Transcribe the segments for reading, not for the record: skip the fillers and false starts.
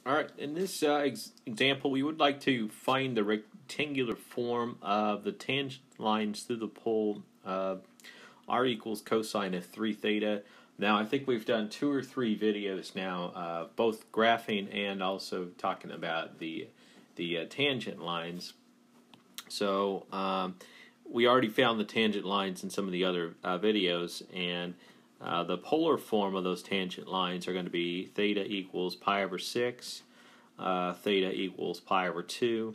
Alright, in this example, we would like to find the rectangular form of the tangent lines through the pole r equals cosine of 3 theta. Now, I think we've done 2 or 3 videos now, both graphing and also talking about the tangent lines. So, we already found the tangent lines in some of the other videos, and the polar form of those tangent lines are going to be theta equals pi over 6, theta equals pi over 2,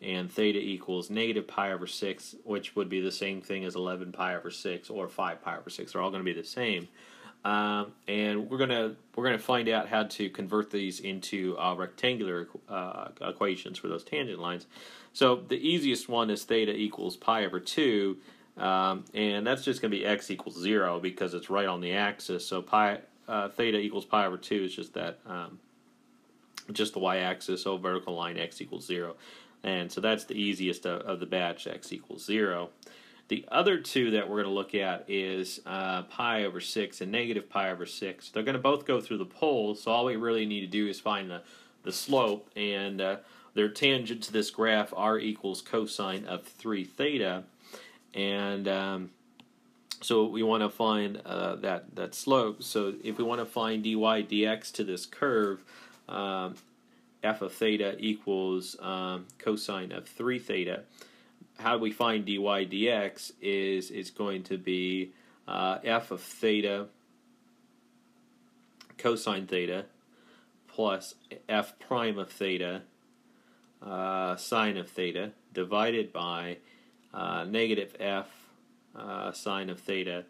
and theta equals negative pi over 6, which would be the same thing as 11 pi over 6 or 5 pi over 6. They're all going to be the same. And we're gonna find out how to convert these into rectangular equations for those tangent lines. So the easiest one is theta equals pi over 2, and that's just going to be x equals 0 because it's right on the axis. So theta equals pi over 2 is just that, just the y-axis. So vertical line x equals 0, and so that's the easiest of the batch, x equals 0. The other two that we're going to look at is pi over 6 and negative pi over 6. They're going to both go through the poles, so all we really need to do is find the slope, and their tangent to this graph r equals cosine of 3 theta, and so we want to find that slope. So if we want to find dy dx to this curve, f of theta equals cosine of 3 theta. How we find dy dx is it's going to be f of theta cosine theta plus f prime of theta sine of theta divided by negative f sine of theta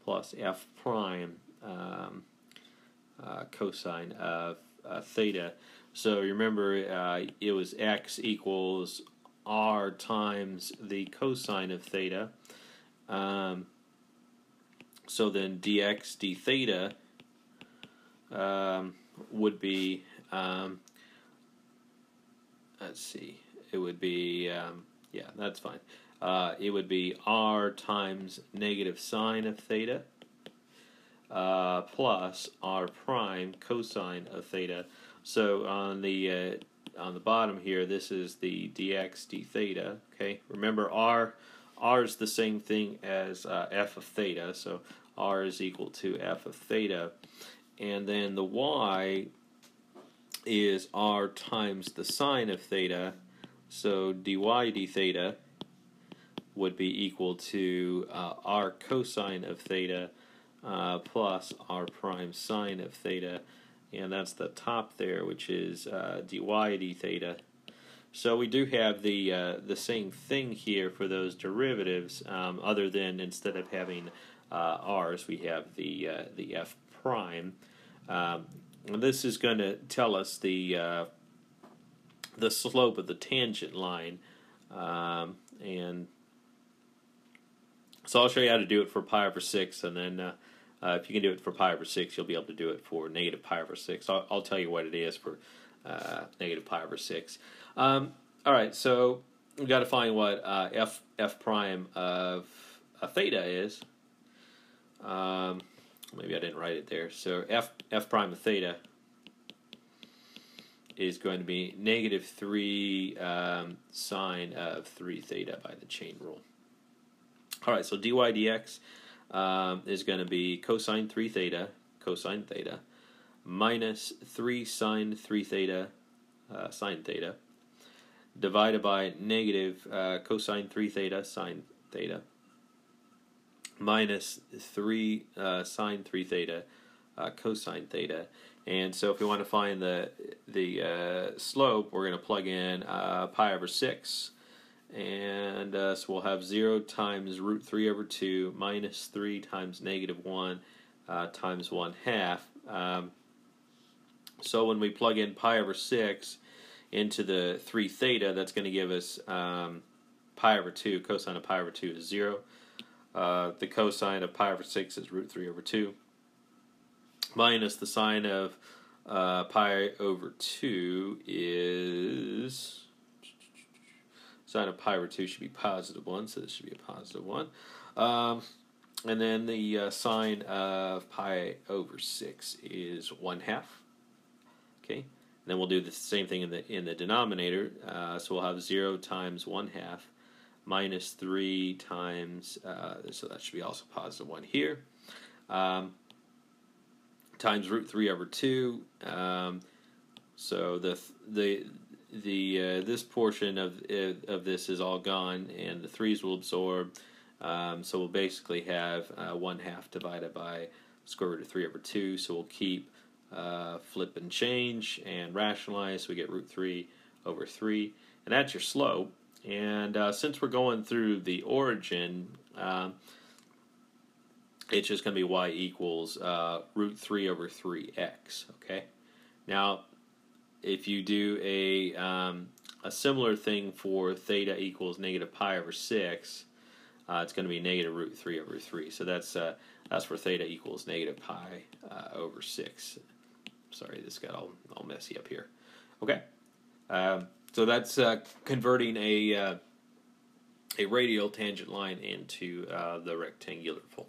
plus f prime cosine of theta. So remember, it was x equals r times the cosine of theta. So then dx d theta would be, let's see, it would be, yeah, that's fine. It would be r times negative sine of theta plus r prime cosine of theta. So on the bottom here, this is the dx d theta. Okay, remember r is the same thing as f of theta, so r is equal to f of theta, and then the y is r times the sine of theta, so dy d theta would be equal to r cosine of theta plus r prime sine of theta, and that's the top there, which is dy d theta. So we do have the same thing here for those derivatives, other than instead of having r's, we have the f prime. This is going to tell us the slope of the tangent line, and so I'll show you how to do it for pi over 6, and then if you can do it for pi over 6, you'll be able to do it for negative pi over 6. I'll tell you what it is for negative pi over 6. All right, so we've got to find what f prime of theta is. Maybe I didn't write it there. So f prime of theta is going to be negative 3 sine of 3 theta by the chain rule. All right, so dy dx is going to be cosine 3 theta, cosine theta, minus 3 sine 3 theta, sine theta, divided by negative cosine 3 theta, sine theta, minus 3 sine 3 theta, cosine theta. And so if we want to find the slope, we're going to plug in pi over 6. And so we'll have 0 times root 3 over 2 minus 3 times negative 1 times 1/2. So when we plug in pi over 6 into the 3 theta, that's going to give us pi over 2. Cosine of pi over 2 is 0. The cosine of pi over 6 is root 3 over 2. Minus the sine of pi over 2 is... Sine of pi over 2 should be positive 1, so this should be a positive 1. And then the sine of pi over 6 is 1/2. Okay, then we'll do the same thing in the denominator. So we'll have 0 times 1/2 minus 3 times, so that should be also positive 1 here, times root 3 over 2. So this portion of this is all gone, and the 3's will absorb. So we'll basically have 1/2 divided by square root of 3 over 2. So we'll keep flip and change and rationalize. So we get root 3 over 3, and that's your slope. And since we're going through the origin, it's just going to be y equals root 3 over 3x. Okay. Now, if you do a similar thing for theta equals negative pi over 6, it's going to be negative root 3 over 3. So that's for theta equals negative pi over 6. Sorry, this got all messy up here. Okay. So that's converting a radial tangent line into the rectangular form.